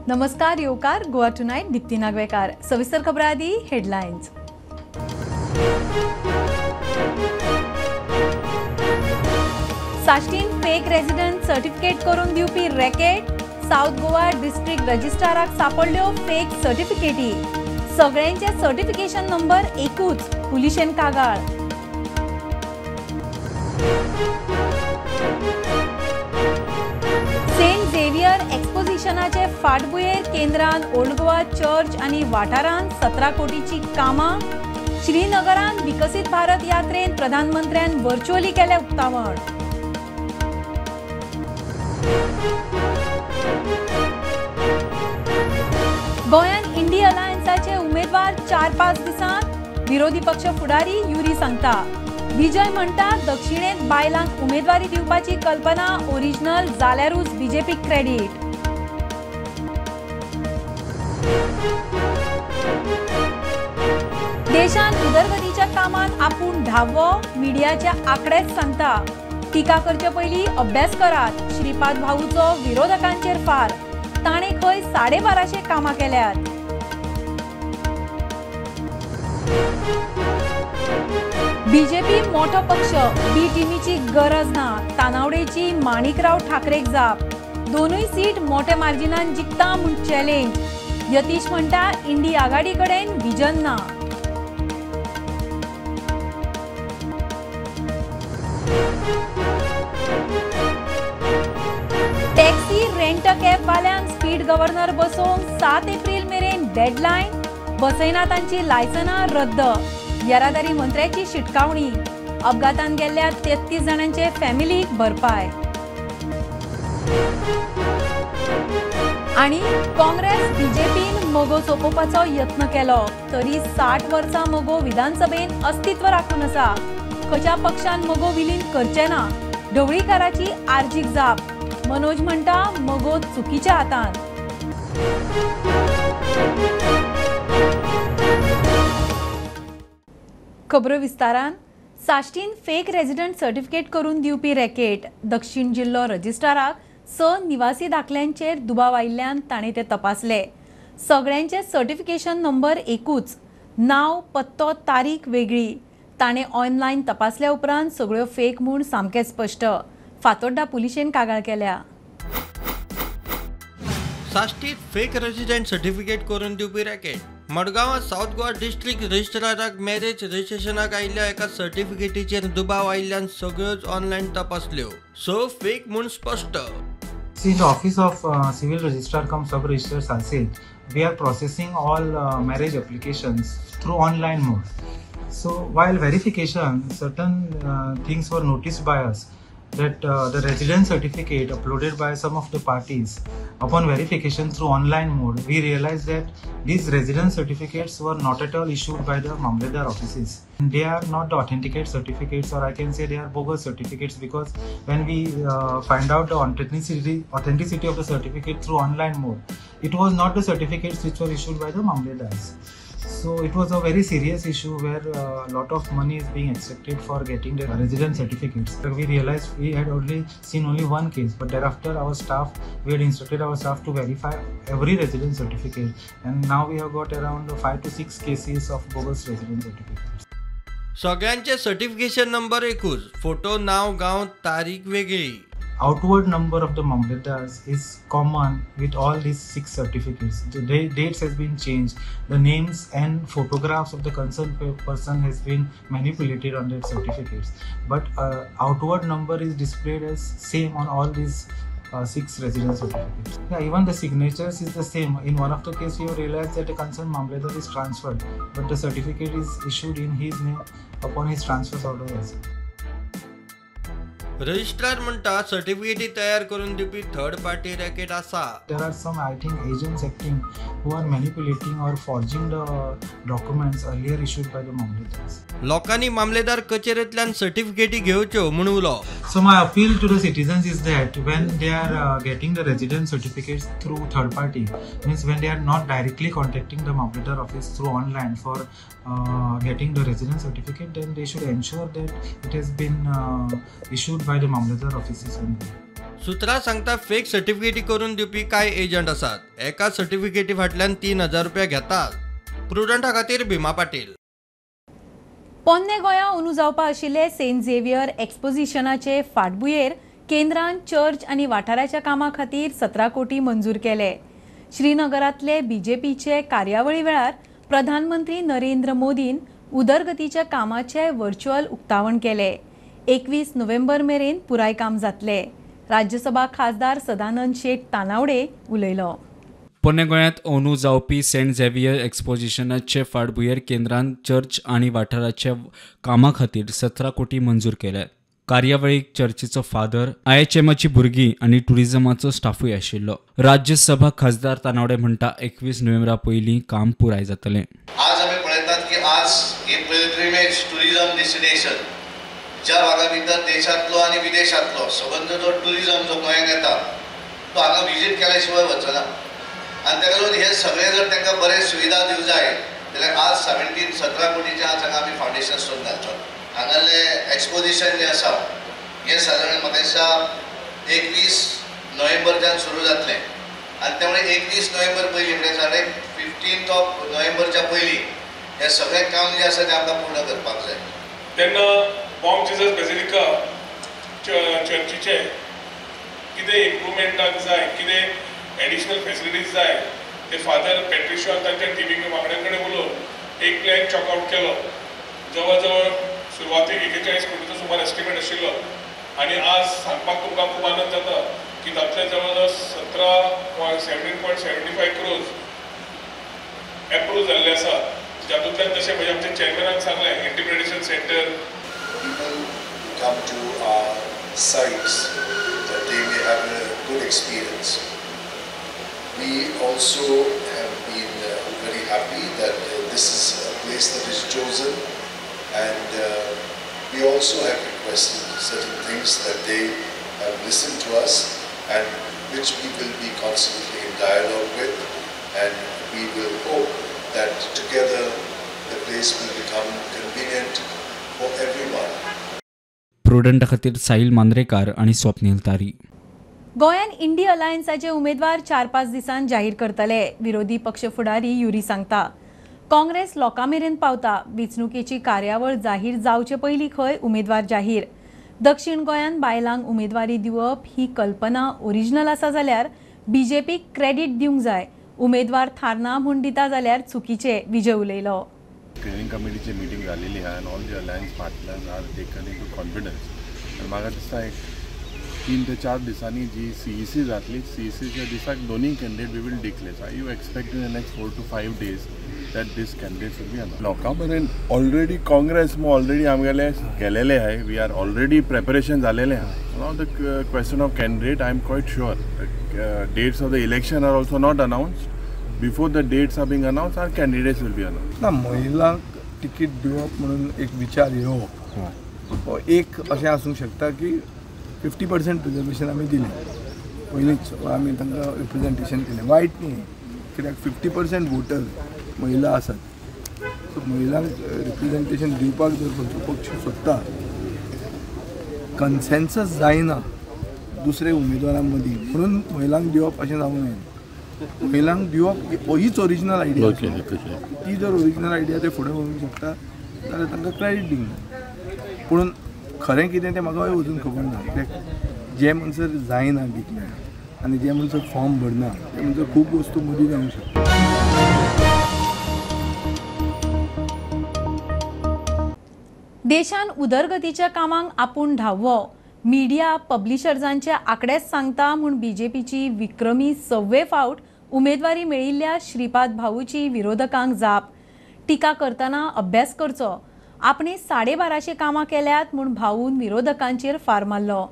नमस्कार येवकार गोवा टुनाइट दीप्ती नागवेकार। सविस्तर खबरां आदी हेडलायन्स। साश्टीन फेक रेजिडेंट सर्टिफिकेट करून दिवपी रॅकेट। साउथ गोवा डिस्ट्रिक्ट रजिस्ट्राराक सापडल्यो फेक सर्टिफिकेटी। सगळ्यांचे सर्टिफिकेशन नंबर एकूच, पुलिशेन कागाळ। सेंट झेवियर एक्सपोजिशनाचे फाटभुंयेर केंद्रान ओल्ड गोवा चर्च आनी वाठारांत 17 कोटीची कामां। श्रीनगरान विकसित भारत यात्रेन प्रधानमंत्र्यान व्हर्च्युअली केले उक्तावण। गोंयान इंडी अलायन्साचे उमेदवार 4-5 दिसांत। विरोधी पक्ष फुडारी युरी सांगता। विजय म्हणटा दक्षिणेंत बायलांक उमेदवारी दिवपाची कल्पना ओरिजिनल जाल्यारूच बीजेपीक क्रेडिट। देशान उदरगतीच्या कामांत आपूण धाव्वो, मिडियाच्या आंकडेच सांगता। टिका करचे पयलीं अभ्यास करात, श्रीपाद भाऊचो विरोधकांचेर फार। ताणे खंय 1250 कामां केल्यात। बीजेपी मोठो पक्ष, बी टीमीची गरज ना। तानावडेची माणिकराव ठाकरेक जाप। दोनूय सीट मोठ्या मार्जिनान जिखता म्हूण चॅलेंज। यतीश म्हणटा इंडी आघाडी कडेन विजन ना। टॅक्सी रेंट कॅब वाल्यांक स्पीड गव्हर्नर बसोवंक 7 एप्रिल मेरेन डेडलायन। बसयना तांची लायसनां रद्द। येरादारी मंत्र्याची शिटकावणी। अपघातान गेल्ल्या 33 जाणांचे फॅमिलीक भरपाय। आणि काँग्रेस बीजेपीन मोगो सोपोवपाचो यत्न केलो, तरी 60 वर्सां मोगो विधानसभेन अस्तित्व राखून आसा। खंयच्या पक्षान मोगो विलीन करचे ना। ढवळीकाराची आर्जीक जाप। मनोज म्हणटा मोगो चुकीच्या हातान। खबरो विस्तारान। साश्टीन फेक रेजिडेंट सर्टिफिकेट करून दिवपी रॅकेट। दक्षिण जिल्लो रजिस्ट्राराक 6 निवासी दाखल्यांचेर दुबाव आयिल्ल्यान ताणें ते तपासले। सगळ्यांचे सर्टिफिकेशन नंबर एकूच, नांव, पत्तो, तारीख वेगळी। ताणें ऑनलायन तपासल्या उपरांत सगळ्यो फेक म्हूण सामकें स्पश्ट। फातोड्डा पुलिशेन कागाळ केल्या। साश्टीत फेक रेजिडेंट सर्टिफिकेट करून दिवपी रॅकेट। मडगांवां साउथ गोवा डिस्ट्रिक्ट रजिस्ट्राराक मॅरेज रजिस्ट्रेशनाक आयिल्ल्या एका सर्टिफिकेटीचेर दुबाव आयिल्ल्यान सगळ्योच ऑनलायन तपासल्यो। सो फेक म्हूण स्पश्ट। In the office of civil registrar cum sub registrar Salsil, we are processing all marriage applications through online mode. So while verification, certain things were noticed by us, that the residence certificate uploaded by some of the parties, upon verification through online mode, we realized that these residence certificates were not at all issued by the Mamledar offices. They are not the authenticate certificates, or I can say they are bogus certificates, because when we find out the authenticity of the certificate through online mode, it was not the certificates which were issued by the Mamledars. So it was a very serious issue where a lot of money is being extracted for getting the residence certificates. We realized we had only seen one case, but thereafter we had instructed our staff to verify every residence certificate, and now we have got around 5 to 6 cases of bogus residence certificates. सगळ्यांचे certification number एकूच, photo, नाव, गाव, तारीख वेगळी। Outward number of the Mamledars is common with all these 6 certificates. The dates has been changed. The names and photographs of the concerned person has been manipulated on their certificates. But outward number is displayed as same on all these 6 residence certificates. Yeah, even the signatures is the same. In one of the case, we have realized that the concerned Mamledar is transferred, but the certificate is issued in his name upon his transfer order as well. Registrar म्हणटा सर्टिफिकेटी तयार करून दिवपी third party racket आसा। There are some, I think, agents acting who are manipulating or forging the documents earlier issued by the Mamledars. लोकांनी मामलेदार कचेरींतल्यान सर्टिफिकेटी घेवच्यो म्हूण उलो। So my appeal to the citizens is that when they are getting the residence certificates through third party, means when they are not directly contacting the Mamledar office through online for getting the residence certificate, then they should ensure that it has been issued by the Mamlatdar offices only. सुत्रां सांगता fake सर्टिफिकेटी करून दिवपी कांय agent आसात. एका सर्टिफिकेटी फाटल्यान 3,000 रुपया घेतात. प्रुडंटा खातीर भीमा पाटील. पोन्ने गोंया अंदू जावपा आशिल्ले सेंट झेवियर एक्सपोजिशनाचे फाटभुंयेर केंद्रान चर्च आनी वाठाराच्या कामां खातीर 17 कोटी मंजूर केले. श्रीनगरांतले बीजेपीचे कार्यावळी वेळार प्रधानमंत्री नरेंद्र मोदीन उदरगतीच्या कामाचे व्हर्च्युअल उक्तावण केले. 21 नोव्हेंबर मेरेन पुराय काम जातले. राज्यसभा खासदार सदानंद शेट तानावडे उलयलो. पोन्ने गोंयांत अंदू जावपी सेंट झेवियर एक्सपोजिशनाचे फाटभुंयेर केंद्रान चर्च आनी वाठाराच्या कामां खातीर 17 कोटी मंजूर केले. कार्यावळीक चर्चीचो फादर, IHMची भुरगीं आनी टुरिझमाचो स्टाफूय आशिल्लो. राज्यसभा खासदार तानावडे म्हणटा 21 नोव्हेंबरा पयलीं काम पुराय जातलें. आज आम्ही पळयतात की आज हे पिलग्रिमेज टुरिझम डेस्टिनेशन ज्या भागा भितर देशांतलो आनी विदेशांतलो सबंद जो टुरिझम जो गोंयांत येता तो हांगा विजीट केल्या शिवाय वचना. आनी ताका लागून हे सगळे जर तांकां बरे सुविधा दिवं जाय जाल्यार आज 17 कोटीचे आज हांगा आमी फावंडेशन स्टोन घालतात. हांगाले एक्सपोजिशन जे आसा हे सादारण म्हाका दिसता 21 नोव्हेंबरच्यान सुरू जातलें आनी त्यामुळे 21 नोव्हेंबर पयलीं म्हणजे साडे 15 नोव्हेंबरच्या पयलीं हे सगळें काम जे आसा तें आमकां पूर्ण करपाक जाय. तेन्ना बॉम्ब जिजस बेजिलिका चर्चीचे कितें इम्प्रुवमेंटाक जाय, कितें एडिशनल फेसिलिटीज जाय ते फादर पेट्रिशियो तांच्या टिमीक वांगड्यां कडेन उलोवन एक प्लॅन चॉकआउट केलो. जवळ जवळ सुरवातीक 41 कोटीचो सुमार एस्टिमेट आशिल्लो आनी आज सांगपाक तुमकां खूब आनंद जाता की तातले जवळ जवळ 17.75 crores एप्रूव जाल्ले आसा. जातूंतल्यान जशें म्हणजे आमच्या चेअरमॅनान सांगलें interpretation centre. People come to our sites that they may have a good experience. We also have been very happy that this is a place that is chosen, and we also have requested certain things that they have listened to us and which we will be constantly in dialogue with, and we will hope that together the place will become convenient for everyone. प्रुडंटा खातीर साहिल मांद्रेकार आनी स्वप्नील तारी. गोंयान इंडी अलायन्साचे उमेदवार 4-5 दिसान जाहीर करतले. विरोधी पक्ष फुडारी युरी सांगता. काँग्रेस लोकां मेरेन पावता. वेंचणुकेची कार्यावळ जाहीर जावचे पयलीं खंय उमेदवार जाहीर. दक्षिण गोंयान बायलांक उमेदवारी दिवप ही कल्पना ओरिजिनल आसा जाल्यार बीजेपीक क्रेडीट दिवंक जाय. उमेदवार थारना म्हूण दिता जाल्यार चुकीचे, विजय उलयलो. स्क्रीनिंग कमिटीची मीटिंग जालेली आहे आणि all the alliance partners are taken into confidence. आनी म्हाका दिसता एक 3 ते 4 दिसांनी जी CEC जातली, CECच्या दिसाक दोनूय candidate we will declare. I you expect in the next 4 to 5 days that this candidates will be announced. लोकां पर्यंत ऑलरेडी काँग्रेस ऑलरेडी आमगेले गेलेले आहे. वी आर ऑलरेडी प्रेपरेशन जालेले आहे. Now the question of candidate I am quite sure dates of the election are also not announced. Before the dates are being announced, our candidates will be announced. ना महिलांक ticket दिवप म्हणून एक विचार येवप एक अशें आसूंक शकता की 50% रिजर्वेशन आमी दिलें पयलींच, आमी तांकां रिप्रेजेंटेशन दिलें. वायट न्ही, कित्याक 50% वोटर महिला आसात. सो महिलांक रिप्रेजेंटेशन दिवपाक जर खंयचो पक्ष सोदता, कन्सेन्सस जायना दुसरे उमेदवारां मदीं म्हणून महिलांक दिवप अशें जावंक जायना. महिलांक दिवप हीच ओरिजिनल आयडिया. ती जर ओरिजिनल आयडिया ते फुडें व्हरूंक शकता जाल्यार तांकां क्रेडीट दिवंक. पूण खरें कितें तें म्हाका अजून खबर ना. कित्याक जे म्हणसर जायना डिक्लेअर आनी जे म्हणसर फॉर्म भरना ते म्हणसर खूब वस्तू मदीं जावंक शकता. देशान उदरगतीच्या कामांक आपूण धांवो. मिडिया पब्लिशर्सांचे आंकडेच सांगता म्हूण बीजेपीची विक्रमी 6वे फावट उमेदवारी मेळिल्ल्या श्रीपाद भाऊची विरोधकांक जाप. टिका करतना अभ्यास करचो. आपणे 1250 कामां केल्यात म्हूण भाऊन विरोधकांचेर फार मारलो.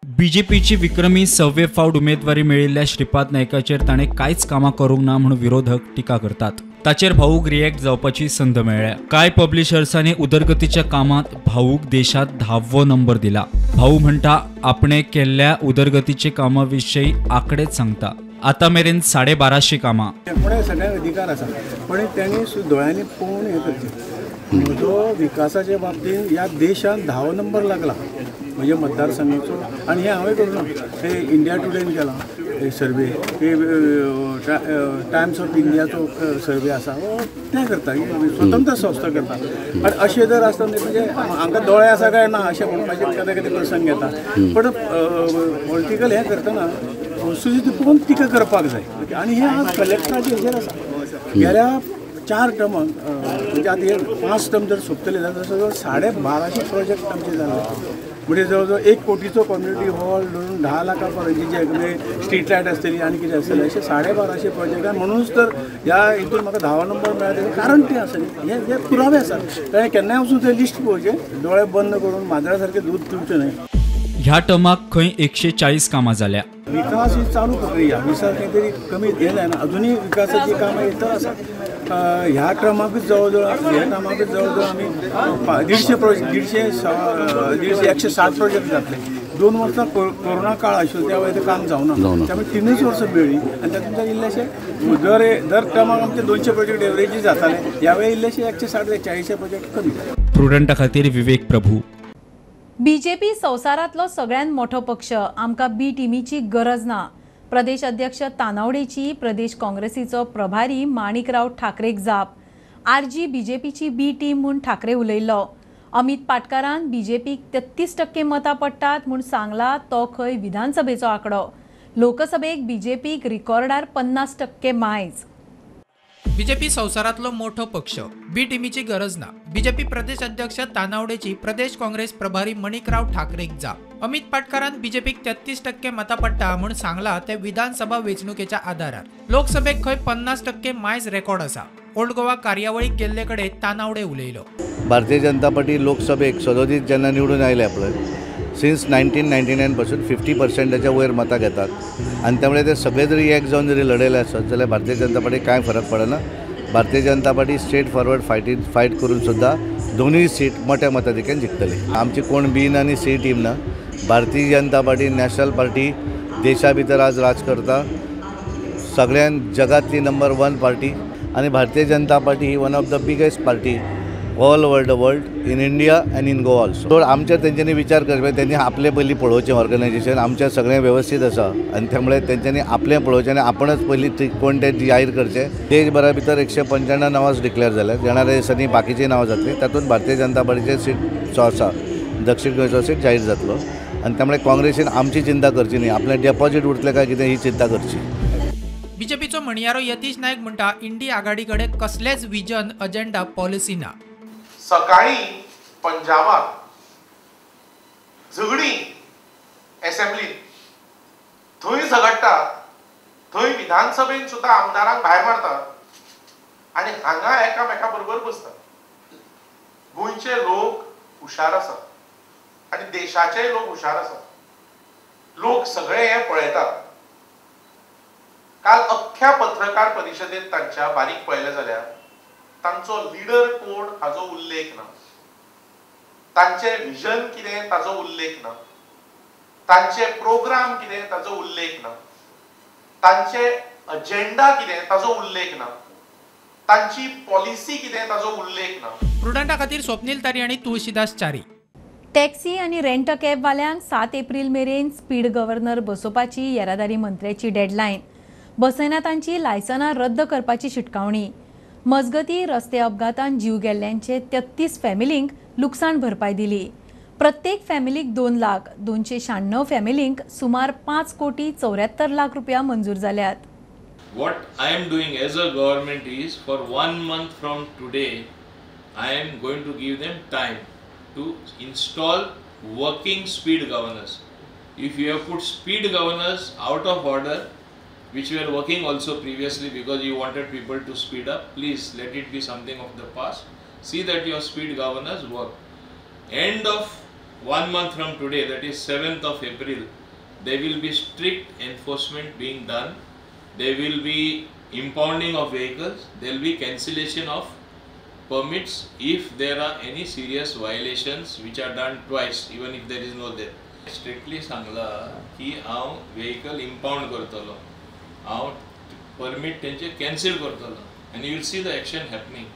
बीजेपीची विक्रमी 6वे फावट उमेदवारी मेळिल्ल्या श्रीपाद नायकाचेर ताणें कांयच कामां करूंक ना म्हूण विरोधक टिका करतात. ताचेर भाऊक रिएक्ट जावपाची संद मेळ्ळ्या. कांय पब्लिशर्सांनी उदरगतीच्या कामांत भाऊक देशांत 10वो नंबर दिला. भाऊ म्हणटा आपणे केल्ल्या उदरगतीचे कामां विशीं आंकडेच सांगता. आतां मेरेन 1250 कामां. सगळ्यांक अधिकार आसा, पण त्यांनी दोळ्यांनी पळोवन हें करचें. म्हजो विकासाच्या बाबतींत ह्या देशांत 10वो नंबर लागला. म्हज्या मतदारसंघाचो आनी हें हांवें करूं ना ते इंडिया टुडेन केला सर्वे ते टायम्स ऑफ इंडियाचो सर्वे आसा तें करता स्वतंत्र संस्था करता आनी अशें जर आसता म्हणजे हांकां दोळे आसा काय ना अशें म्हणपाचें केन्ना केन्ना प्रसंग येता पण पॉलिटिकल हें करतना सुजी पळोवन टिका करपाक जाय आनी हें आज कलेक्टराचेर हेजेर आसा गेल्या 4 टर्माक म्हणजे आतां हे 5 टर्म जर सोंपतले जाल्यार 1250 प्रोजेक्ट आमचे जाले म्हणजे जवळजवळ 1 कोटीचो कम्युनिटी हॉल धरून 10 लाखा पर्यंतची जे म्हणजे स्ट्रीट लायट आसतली आनी कितें आसतलें अशें 1250 प्रोजेक्ट आनी म्हणूनच तर ह्या हितून म्हाका 10 नंबर मेळ्ळा तेजें कारण तें आसा हे पुरावे आसा ताणें केन्नाय वचून तें लिस्ट पळोवचें दोळे बंद करून माजरा सारकें दूध पिवचें न्हय ह्या टर्माक खंय 140 कामां जाल्या विकास ही चालू प्रक्रिया विकास काही तरी कमी येयला ना अजूनही विकासाची कामां येत आसात ह्या टर्माकूच जवळजवळ आमी 160 प्रोजेक्ट जातले 2 वर्सां कोरोना काळ आशिल्लो त्या वेळेर काम जावना त्यामुळे 3 वर्सां मेळ्ळी आनी तातूंत इल्लेशे दर टर्माक आमचे 200 प्रोजेक्ट एवरेजी जाताले ह्या वेळी इल्लेशे 160-140 प्रोजेक्ट कमी प्रुडंटा खातीर विवेक प्रभू बीजेपी संवसारांतलो सगळ्यात मोठो पक्ष आमकां बी टीमीची गरज ना प्रदेश अध्यक्ष तानावडेची प्रदेश काँग्रेसीचो प्रभारी माणिकराव ठाकरेक जाप आरजी बीजेपीची बी टीम म्हूण ठाकरे उलयल्लो अमित पाटकारान बीजेपीक 33% मतां पडटात म्हूण सांगला तो खंय विधानसभेचो आंकडो लोकसभेक बीजेपीक रिकॉर्डार 50% मायज बीजेपी संवसारांतलो मोठो पक्ष बी टीमीची गरज ना बीजेपी प्रदेश अध्यक्ष तानावडेची प्रदेश काँग्रेस प्रभारी मणिकराव ठाकरेक जाप अमित पाटकारान बीजेपीक 33% मतां पडटा म्हूण सांगला ते विधानसभा वेंचणुकेच्या आदारार लोकसभेक खंय 50% मायज रेकॉर्ड आसा ओल्ड गोवा कार्यावळीक गेल्ले कडेन तानावडे उलयलो भारतीय जनता पार्टी लोकसभेक सदोदीत जेन्ना निवडून आयले पळय सिन्स 1999 पासून 50%च्या वयर मतां घेतात आनी त्यामुळे ते सगळे जरी एक जावन जरी लढयले आसत जाल्यार भारतीय जनता पार्टीक कांय फरक पडना भारतीय Janata party straight forward fight करून सुद्दां दोनूय सीट मोठ्या मताधिक्यान जिखतली आमची कोण बीन आनी सी टीम ना भारतीय जनता पार्टी नॅशनल पार्टी देशा भितर आज राज करता सगळ्यान जगातली नंबर 1 पार्टी आनी भारतीय जनता पार्टी ही one of the biggest party all over the world in India and in Goa also so आमच्या तेंच्यांनी विचार करचे त्यांनी आपले पयलीं पळोवचें ऑर्गनायझेशन आमच्या सगळें व्यवस्थित आसा आनी त्यामुळे तेंच्यांनी आपलें पळोवचें आनी आपणच पयलीं कोण ते जाहीर करचे देश भरा भितर 195 नांवां डिक्लेअर जाल्यात येणाऱ्या दिसांनी बाकीची नांवां जातली तातूंत भारतीय जनता पार्टीचे सीट जो आसा दक्षिण गोंयचो सीट जाहीर जातलो आनी त्यामुळे काँग्रेसीन आमची चिंता करची न्ही आपलें डेपॉझिट उरतलें काय कितें ही चिंता करची बीजेपीचो म्हणयारो यतीश नायक म्हणटा इंडी आघाडी कडेन कसलेच विजन अजेंडा पॉलिसी ना सकाळी पंजाबात झगडी असेंब्लीत थंय झगडटा थंय विधानसभेन सुद्धा आमदारांक भायर मारतात आनी हांगा एकामेका बरोबर बसतात गोंयचे लोक हुशार आसात आनी देशाचे लोक हुशार आसात लोक सगळे हे पळयतात काल अख्ख्या पत्रकार परिशदेत तांच्या बारीक पळयले जाल्यार तांचो लिडर कोड हाजो उल्लेख ना तांचे विजन कितें ताजो उल्लेख ना तांचे प्रोग्राम कितें ताजो उल्लेख ना तांचे अजेंडा कितें ताजो उल्लेख ना तांची पॉलिसी कितें ताजो उल्लेख ना प्रुडंटा खातीर स्वप्नील तारी आनी तुळशीदास च्यारी टॅक्सी आनी रेंट अ कॅब वाल्यांक 7 एप्रील मेरेन स्पीड गव्हर्नर बसोवपाची येरादारी मंत्र्याची डेडलायन बसयना तांची लायसनां रद्द करपाची शिटकावणी मजगती रस्ते अपघातान जीव गेल्ल्यांचे 33 फॅमिलींक लुकसाण भरपाय दिली प्रत्येक फॅमिलीक 2 लाख 296 फॅमिलींक सुमार 5 कोटी 74 लाख रुपया मंजूर जाल्यात What I am doing as a government is for 1 month from today I am going to give them time to install working speed governors. If you have put speed governors out of order which were working also previously because you wanted people to speed up, please let it be something of the past. See that your speed governors work. End of 1 month from today, that is 7th of April, there will be strict enforcement being done. There will be impounding of vehicles. There will be cancellation of permits if there are any serious violations which are done twice, even if there is no death. Strictly सांगला की हांव vehicle impound करतलो हांव permit तेंचे cancel करतलो आनी you will see the action happening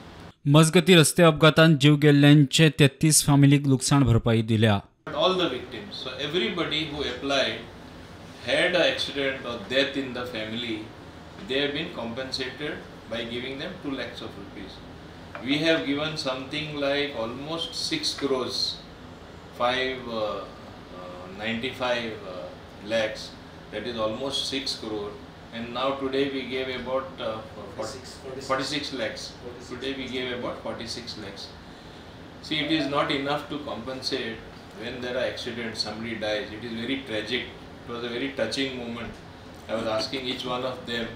मजगती रस्ते अपघातान जीव गेल्ल्यांचे 33 फॅमिलीक लुकसाण भरपाई दिल्या all the victims So everybody who applied had an accident or death in the family, they have been compensated by giving them 2 lakhs of rupees. We have given something like almost 6 crores, 95 lakhs, that is almost 6 crore. And now today we gave about 46 lakhs. Today we gave about 46 lakhs. See, it is not enough to compensate when there are accidents, somebody dies. It is very tragic. It was a very touching moment. I was asking each one of them,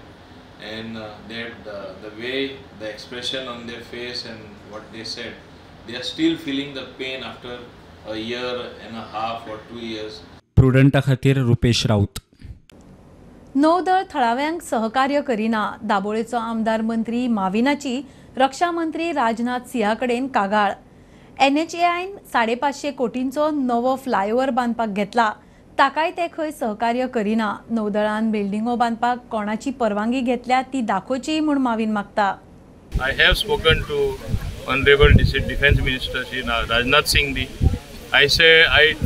and the way, the expression on their face and what they said, they are still feeling the pain after a year and a half or 2 years. प्रुडंटा खातीर रुपेश राऊत. नौदळ थळाव्यांक सहकार्य करिना, दाबोळेचो आमदार मंत्री माविनाची रक्षा मंत्री राजनाथ सिंहा कडेन कागाळ. NHAIन 550 कोटींचो नवो फ्लायओव्हर बांदपाक घेतला, ताकाय ते खंय सहकार्य करिना. नौदळान बिल्डिंगो बांदपाक कोणाची परवानगी घेतल्या ती दाखोवची म्हूण माविन मागता. I have spoken to Honorable Defence Minister Shri Rajnath Singh Ji. I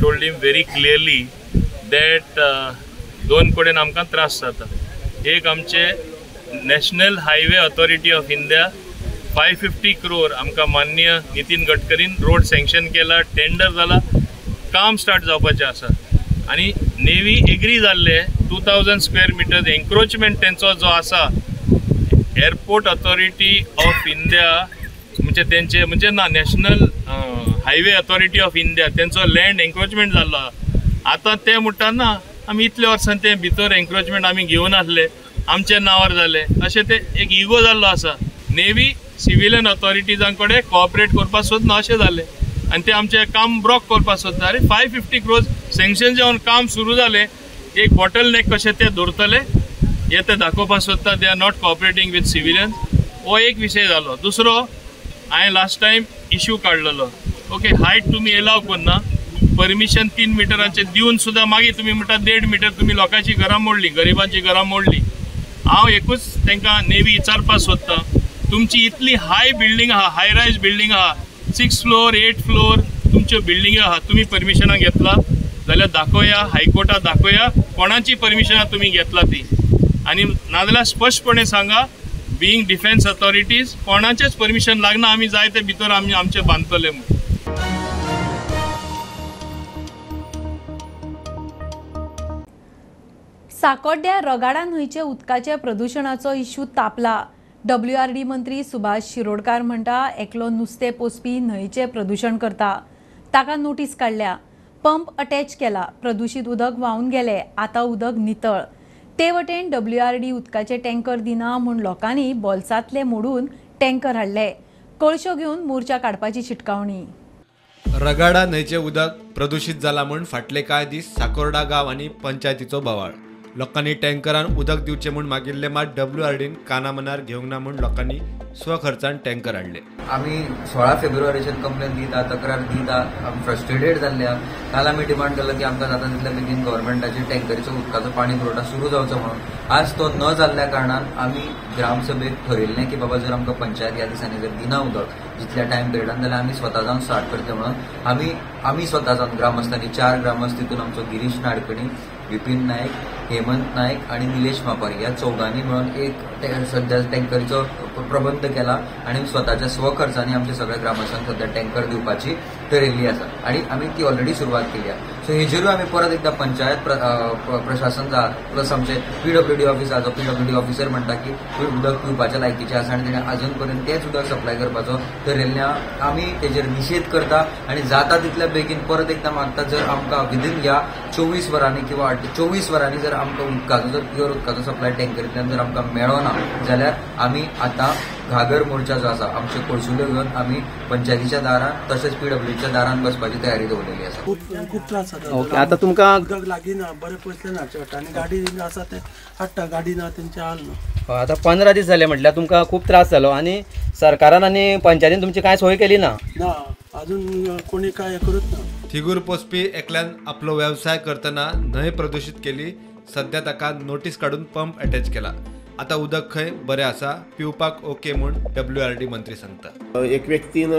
told him very clearly that दोन कडेन आमकां त्रास जाता. एक आमचे national highway authority of India 550 crore आमकां माननीय नितीन गडकरीन रोड सँक्शन केला, टेंडर जाला, काम स्टार्ट जावपाचें आसा. आनी नेवी एग्री जाल्ले 2000 स्क्वेअर मिटर्स एन्क्रोचमेंट तेंचो जो आसा, एअरपोर्ट ऑथॉरिटी ऑफ इंडिया म्हणजे तेंचे म्हणजे ना national highway authority of India तेंचो लँड एन्क्रोचमेंट जाल्लो. आतां ते म्हणटा ना आमी इतले वर्सां ते भितर एन्क्रोचमेंट आमी घेवन आसले, आमचे नांवार जाले, अशें ते एक इगो जाल्लो आसा. नेवी सिव्हिलियन ऑथॉरिटीजां कडेन कोऑपरेट करपाक सोदना अशें जालें आनी ते आमचें काम ब्लॉक करपाक सोदता. अरे 550 crores सँक्शन जावन काम सुरू जालें, एक बॉटल नेक कशें ते दवरतले हे ते दाखोवपाक सोदता. They are not cooperating with civilians. हो एक विशय जालो. दुसरो, हांवें लास्ट टायम इश्यू काडलेलो. ओके, हायट तुमी एलाव करना, परमिशन 3 मिटरांचे दिवन सुद्दां मागीर तुमी म्हणटा 1.5 मीटर तुमी लोकांची घरां मोडली, गरिबांची घरां मोडली. हांव एकूच तांकां नेवी विचारपाक सोदता, तुमची इतली हाय बिल्डींग आहा, हाय रायज बिल्डींग आहा, 6 floor 8 floor तुमच्यो बिल्डिंगी आहा, तुमी परमिशनां घेतला जाल्यार दाखोवया, हायकोर्टात दाखोवया कोणाची परमिशनां तुमी घेतला ती. आनी नाजाल्यार स्पश्टपणे सांगा, बिईंग डिफेन्स ऑथॉरिटीज कोणाचेच परमिशन लागना, आमी जाय ते भितर आमी आमचे बांदतले म्हूण. साकोड्ड्या रगाडा न्हंयचे उदकाचे प्रदूषणाचो इश्यू तापला. WRD मंत्री सुभाष शिरोडकार म्हणटा एकलो नुस्तें पोसपी न्हंयचे प्रदूषण करता, ताका नोटीस काडल्या, पंप अटॅच केला, प्रदूषित उदक व्हांवन गेले, आतां उदक नितळ. ते वटेन WRD उदकाचे टँकर दिना म्हूण लोकांनी बोल्सांतले मोडून टँकर हाडले. कळश्यो घेवन मोर्चा काडपाची शिटकावणी. रगाडा न्हंयचे उदक प्रदूषित जाला म्हूण फाटले कांय दीस साकोर्डा गांव आनी पंचायतीचो बोवाळ. लोकांनी टँकरान उदक दिवचे म्हूण मागिल्ले, मात WRDन काना मनार घेवंक ना म्हूण लोकांनी स्वखर्चान टँकर हाडले. आमी 16 फेब्रुवारीचेर कंप्लेन दिता, तक्रार दिता, आमी फ्रस्ट्रेटेड जाल्ले. काल आमी डिमांड केलो की आमकां जाता तितले बेगीन गव्हर्मेंटाची टँकरीचो उदकाचो पाणी पुरवठा सुरू जावचो म्हणून. आज तो न जाल्ल्या कारणान आमी ग्रामसभेक ठरयिल्लें की बाबा जर आमकां पंचायत ह्या दिसांनी जर दिना उदक जितल्या टायम पिरियडान जाल्यार आमी स्वता जावन स्टार्ट करता म्हणून आमी स्वता जावन ग्रामस्थांनी 4 ग्रामस्थ तितून आमचो गिरीश नाडकणी, विपिन नायक, हेमंत नायक आणि निलेश मापारी ह्या चौगांनी मिळून एक सध्या टँकरीचो प्रबंध केला आणि स्वताच्या स्वखर्चांनी आमच्या सगळ्या ग्रामस्थांक सध्या टँकर दिवपाची ठरयिल्ली आसा आणि आमी ती ऑलरेडी सुरवात केली आहे. सो हेजेरूय आमी परत एकदा पंचायत प्रशासन प्लस आमचे PWD ऑफिस आसा, PWD ऑफिसर म्हणटा की उदक पिवपाच्या लायकीचें आसा आणि ताणें अजून पर्यंत तेच उदक सप्लाय करपाचो ठरयिल्लें आमी तेजेर निशेध करता आणि जाता तितल्या बेगीन परत एकदा मागता जर आमकां विदीन ह्या 24 वरांनी किंवा 24 वरांनी जर आमकां उदकाचो जर प्युअर उदकाचो सप्लाय टँकरींतल्यान जर आमकां मेळना जाल्यार आमी आतां घागर मोर्चा जो आसा आमचे कोळसुल्यो घेवन आमी पंचायतीच्या दारान तशेंच PWDच्या दारान बसपाची तयारी दवरलेली आसा. खूप त्रास जाता. ओके, आता तुमकां उदक लागीना, बरें पयसले हाडचे पडटा आनी गाडी आसा ते हाडटा, गाडी ना तेंचे हाल ना. आता 15 दीस जाले म्हटल्यार तुमकां खूप त्रास जालो आणि सरकारान आनी पंचायतीन तुमची कांय सोय केली ना. अजून कोणी काय करूच ना. थिगूर पोसपी एकल्यान आपलो व्यवसाय करतना न्हंय प्रदूषित केली. सध्या ताका नोटीस काडून पंप अटॅच केला. आता उदक खंय बरें आसा, पिवपाक ओके म्हूण WRD मंत्री सांगता. एक व्यक्तीन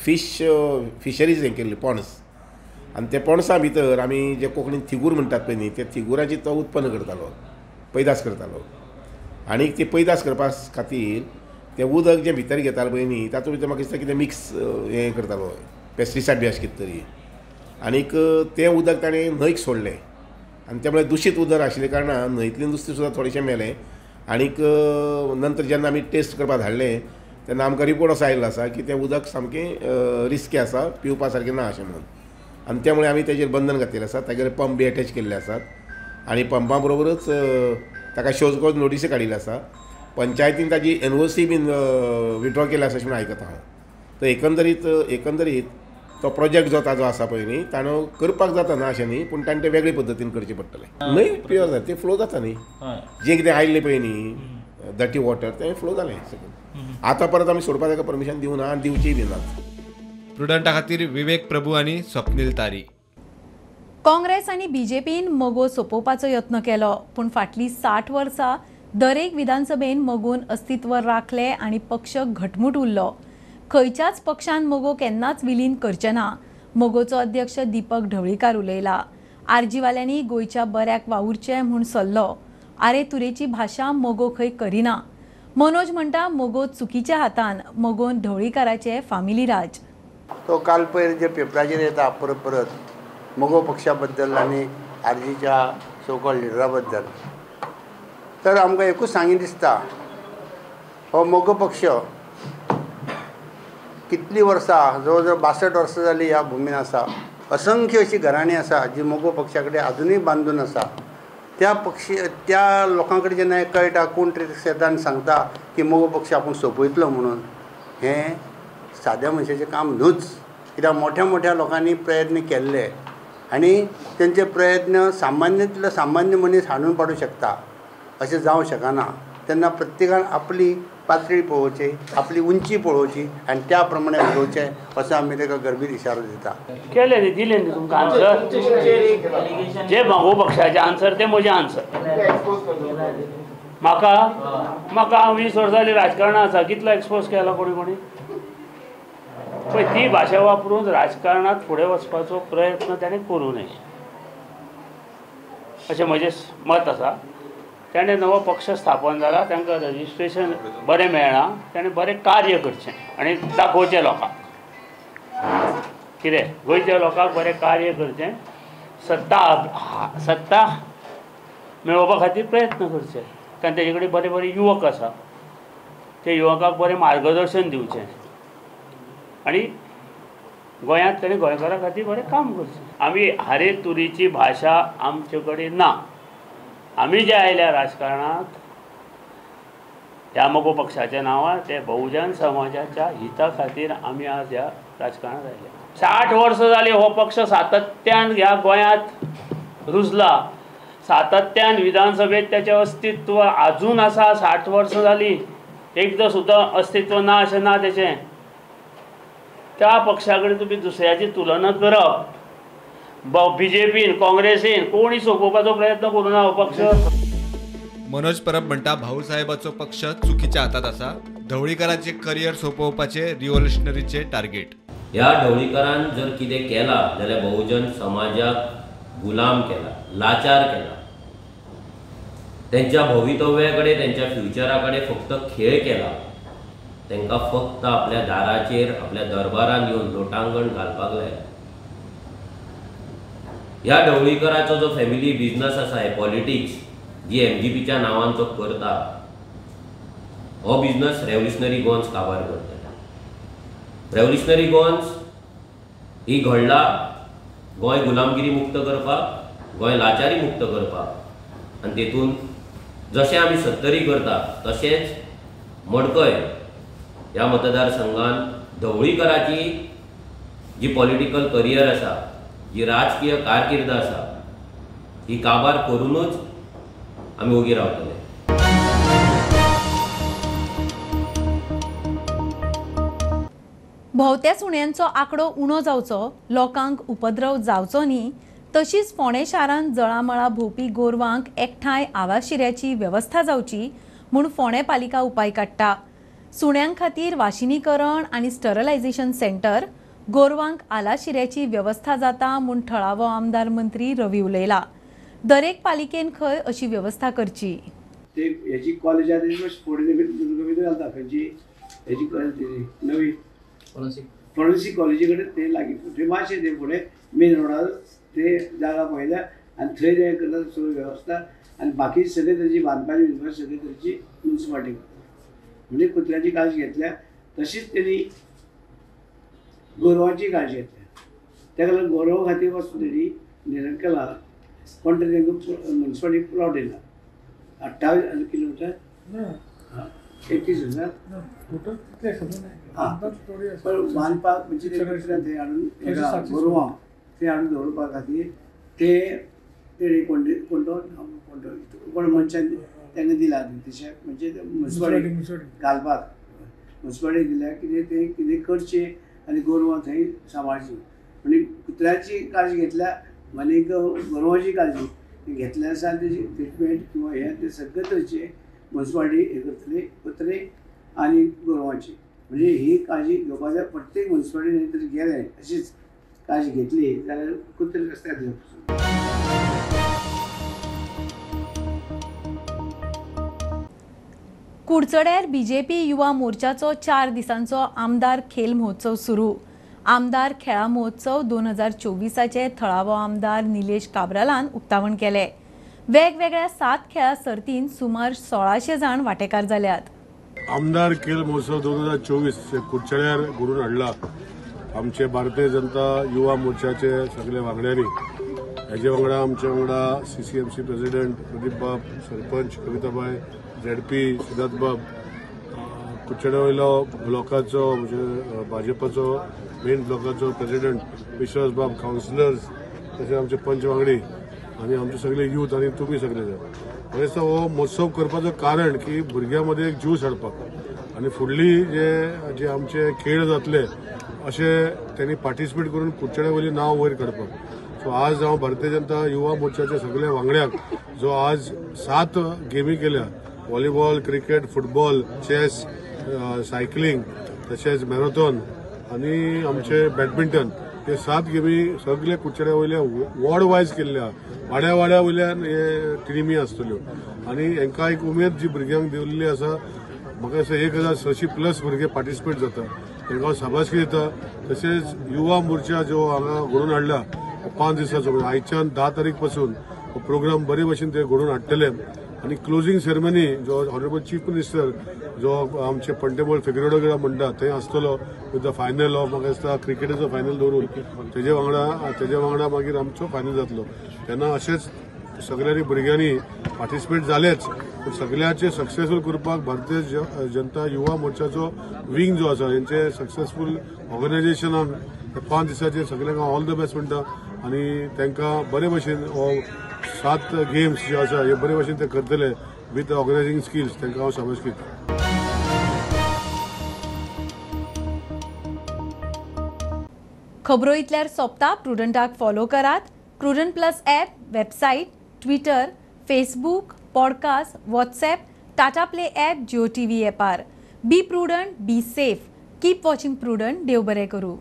फिशरीज हे केल्ली, पॉन्ड्स, आनी ते पणसां भितर आमी जे कोंकणीन थिगूर म्हणटात पळय न्ही, ते थिगुराची तो उत्पन्न करतालो, पैदास करतालो. आनी ते पैदास करपा खातीर ते उदक जे भितर घेतालो पळय न्ही, तातूंत भितर म्हाका दिसता कितें मिक्स हें करतालो, पेस्टिसायड बी अशें कितें तरी. आनीक तें उदक ताणें न्हंयक सोडलें आनी त्यामुळे दूशीत उदक आशिल्ले कारणान न्हंयतलें नुस्तें सुद्दां थोडेशें मेलें. आनीक नंतर जेन्ना आमी टेस्ट करपाक धाडलें तेन्ना आमकां रिपोर्ट असो आयिल्लो आसा की तें उदक सामकें रिस्की आसा, पिवपा सारकें ना अशें म्हणून. आनी त्यामुळे आमी तेजेर बंधन घातिल्लें आसा. तागेर पंप बी अटॅच केल्ले आसात आनी पंपा बरोबरच ताका शोज कॉज नोटीस काडिल्ले आसा. पंचायतीन ताजी NOC बीन विड्रॉ केला अशें म्हणून आयकता हांव. तर एकंदरीत तो प्रोजेक्ट जो ताजो आसा पळय न्ही, ताणें करपाक जाता ना अशें न्ही, पूण ताणें तें वेगळे पद्दतीन करचें पडटलें. न्हंय प्युअर जाता, तें फ्लो जाता न्ही. जें कितें आयिल्लें पळय न्ही डर्टी वॉटर तें फ्लो जालें सगळें. आतां परत आमी सोडपाक ताका परमिशन दिवं ना आनी दिवचीय बी नात. प्रुडंटा खातीर विवेक प्रभू आनी स्वप्नील तारी. काँग्रेस आनी BJPन मगो सोंपोवपाचो यत्न केलो, पूण फाटलीं 60 वर्सां दरेक विधानसभेन मगोन अस्तित्व राखलें आनी पक्ष घटमूट उरलो. खंयच्याच पक्षान मगो केन्नाच विलीन करचे ना. मगोचो अध्यक्ष दीपक ढवळीकार उलयला. आरजीवाल्यांनी गोंयच्या बऱ्याक वावुरचें म्हूण सल्लो. आरे तुरेची भाशा मगो खंय करिना. मनोज म्हणटा मगो चुकीच्या हातान, मगोन ढवळीकाराचे फामिली राज. तो काल पयर जे पेपराचेर येता परत परत मगो पक्षा बद्दल आनी आरजीच्या सो-कॉल्ड लिडरा बद्दल, तर आमकां एकूच सांगी दिसता, हो मगो पक्ष कितलीं वर्सां, जवळ जवळ 62 वर्सां जालीं ह्या भुमीन आसा. असंख्य अशीं घराणीं आसा जी मगो पक्षा कडेन अजुनूय बांदून आसा. त्या लोकां कडेन जेन्ना कळटा, कोण तरी शेतान सांगता की मगो पक्ष आपूण सोंपयतलो म्हणून, हें साद्या मनशाचें काम न्हूच. कित्याक मोठ्या मोठ्या लोकांनी प्रयत्न केल्ले आनी तेंचे प्रयत्न सामान्यांतलो सामान्य मनीस हाडून पाडूं शकता अशें जावं शकना. तेन्ना प्रत्येकान आपली पातळी पळोवची, आपली उंची पळोवची आनी त्या प्रमाणे उलोवचें असो आमी ताका गर्भीत इशारो दिता. केले न्ही, दिले न्ही तुमकां आन्सर. जे मगो पक्षाचें आन्सर तें म्हजें आन्सर. म्हाका 20 वर्सां जालीं राजकारणांत आसा. कितलो एक्सपोज केला कोणी पळय. ती भाशा वापरून राजकारणांत फुडें वचपाचो प्रयत्न ताणें करूं नये अशें म्हजें मत आसा. ताणें नवो पक्ष स्थापन जाला, तांकां रजिस्ट्रेशन बरें मेळना, ताणें बरें कार्य करचें आनी दाखोवचें लोकांक. कितें गोंयच्या लोकांक बरें कार्य करचें, सत्ता मेळोवपा खातीर प्रयत्न करचे. कारण तेजे कडेन बरे बरे युवक आसा, ते युवकांक बरें मार्गदर्शन दिवचें आनी गोंयांत ताणें गोंयकारां खातीर बरें काम करचें. आमी हारे तुरीची भाशा आमचे कडेन ना. आमी जे आयल्या राजकारणांत ह्या मगो पक्षाच्या नांवार ते बहुजन समाजाच्या हिता खातीर आमी आज ह्या राजकारणांत आयल्या. 60 वर्सां जालीं हो पक्ष सातत्यान ह्या गोंयांत रुजला. सातत्यान विधानसभेत त्याचें अस्तित्व आजून आसा. 60 वर्सां जालीं एकदां सुद्दां अस्तित्व ना अशें ना तेचें. त्या पक्षा कडेन तुमी दुसऱ्याची तुलना करप, BJPन काँग्रेसीन कोणी सोंपोवपाचो प्रयत्न करूं ना हो पक्ष. मनोज परब म्हणटा भाऊसाहेबाचो पक्ष चुकीच्या हातात आसा. ढवळीकरांचे करियर सोंपोवपाचे रिव्होल्युशनरीचे टार्गेट. ह्या ढवळीकरान जर कितें केला जाल्यार बहुजन समाजाक गुलाम केला, लाचार केला. त्यांच्या भवितव्या कडेन, त्यांच्या फ्युचरा कडेन फक्त खेळ केला. तांकां फक्त आपल्या दाराचेर, आपल्या दरबारान येवन लोटांगण घालपाक लायला. ह्या ढवळीकराचो जो फॅमिली बिझनस आसा, हे पॉलिटिक्स जी MGPच्या नांवान तो करता, हो बिझनस रेव्होल्युशनरी गोन्स काबार करता. रेव्होल्युशनरी गोन्स ही घडला गोंय गुलामगिरी मुक्त करपाक, गोंय लाचारी मुक्त करपाक. आनी तेतून जशें आमी 70 करता तशेंच मडकय ह्या मतदारसंघान ढवळीकराची जी पॉलिटिकल करियर आसा, जी राजकीय कारकीर्द आसा, ही काबार करूनच आमी ओगी रावतले. भोवत्या सुण्यांचो आंकडो उणो जावचो, लोकांक उपद्रव जावचो न्ही, तशीच फोंडे शारांत जळामळा भोंवपी गोरवांक एकठांय आवास शिऱ्याची वेवस्था जावची म्हूण फोंडे पालिका उपाय काडटा. सुण्यांक खातीर वाशिनीकरण आनी स्टरलायझेशन सेंटर, गोरवांक आलाशिऱ्याची व्यवस्था जाता म्हूण थळावो आमदार मंत्री रवी उलयला. दरेक पालिकेन खंय अशी व्यवस्था करची. ते हेची कॉलेजां फुडें घालता खंयची हेची नवी फॉरेन्सिक कॉलेजी कडेन ते लागीं ते मातशें ते फुडें मेन रोडार ते जागा पळयल्या आनी थंय ते करता सगळी वेवस्था आनी बाकी सगळे तेजी बांदपाची सगळी करची म्युन्सिपाल्टी म्हणजे कुत्र्याची काळजी घेतल्या. तशीच तेणी गोरवांची काळजी घेतल्या. त्या लागून गोरवां खातीर वचून तेणी निर्णय केला पण तांकां म्युन्सिपाल्टी प्लॉट दिला 28 किलोमीटर 31,000 पण बांदपाक म्हणजे ते थंय हाडून गोरवां ते हाडून दवरपा खातीर ते तेणी कोण मनशान तेंका दिला तशें म्हणजे म्युन्सिपाल्टी घालपाक म्युन्सिपाल्टी दिल्या कितें ते कितें करचें आनी गोरवां थंय सांबाळची. म्हणजे कुत्र्याची काळजी घेतल्या आनी गोरवांची काळजी घेतल्या आसा तेजी ट्रिटमेंट किंवा हें ते सगळें थंयचे म्युन्सिपाल्टी हे करतली कुत्रे आनी गोरवांची. म्हणजे ही काळजी घेवपाक जाय. प्रत्येक म्युन्सिपाल्टीन तरी गेले अशीच काळजी घेतली जाल्यार कुत्रे रस्त्यार येवपाक. कुडचड्यार बीजेपी युवा मोर्चाचो 4 दिसांचो आमदार खेल महोत्सव सुरू. आमदार खेळा महोत्सव 2024चे थळावो आमदार निलेश काब्रालान उक्तावण केले. वेगवेगळ्या 7 खेळा सर्तींत सुमार 1600 जाण वांटेकार जाल्यात. आमदार खेल महोत्सव 2024 कुडचड्यार घडोवन हाडला. आमचे भारतीय जनता युवा मोर्चाचे सगळे वांगड्यांनी हेजे वांगडा आमचे वांगडा CCMC प्रेसिडेंट प्रदीप बाब, सरपंच कविताबाई, ZP सिद्धार्थ बाब, कुडचड्या वयलो ब्लॉकाचो म्हणजे भाजपाचो मेन ब्लॉकाचो प्रेसिडेंट विश्वास बाब, कावन्सिलर्स तशें आमचे पंच वांगडी आनी आमचे सगळे यूथ आनी तुमी सगळे जाय. म्हाका दिसता हो महोत्सव करपाचो कारण की भुरग्यां मदीं एक ज्यूस हाडपाक आनी फुडली जे आमचे खेळ जातले अशें त्यांनी पार्टिसिपेट करून कुडचड्या वयली नांव वयर काडपाक. सो आज हांव भारतीय जनता युवा मोर्चाच्या सगळ्या वांगड्यांक जो आज 7 गेमी केल्या volleyball, cricket, football, chess, cycling तशेंच मॅरेथॉन आनी आमचे बॅडमिंटन हे 7 गेमी सगळे कुडचड्या वयल्या वॉर्ड वायज केल्ल्या. वाड्या वयल्यान हे टिमी आसतल्यो आनी हांकां एक उमेद जी भुरग्यांक दिल्ली आसा. म्हाका दिसता 1600+ भुरगे पार्टिसिपेट जाता. तांकां हांव शाबासकी दिता. तशेंच युवा मोर्चा जो हांगा घडोवन हाडला 5 दिसांचो आयच्यान 10 तारीख पासून हो प्रोग्राम बरे भशेन ते घडोवन हाडटले आनी क्लोजिंग सेरेमनी जो ऑनरेबल चीफ मिनिस्टर जो आमचे पंटेबॉल फिगरेडो म्हणटा थंय आसतलो विथ द फायनल ऑफ म्हाका दिसता क्रिकेटाचो फायनल दवरून तेजे वांगडा मागीर आमचो फायनल जातलो. तेन्ना अशेंच सगळ्यांनी भुरग्यांनी पार्टिसिपेट जालेच पण सगळ्याचे सक्सेसफूल करपाक भारतीय जनता युवा मोर्चाचो विंग जो आसा हेंचे सक्सेसफूल ऑर्गनायझेशनान 5 दिसांचे सगळ्यांक ऑल द बेस्ट म्हणटा आनी तांकां बरे भशेन 7 गेम्स जे आसा हे बरे भशेन ते करतले विथ ऑर्गनायझींग स्किल्स तांकां हांव शाबासकी दिता. खबरो इतल्यार सोंपता. प्रुडंटाक फॉलो करात. Prudent plus app, website, Twitter, Facebook, podcast, WhatsApp, Tata play app, Jio TV ॲपार. Be Prudent, be safe. Keep watching Prudent. देव बरें करूं.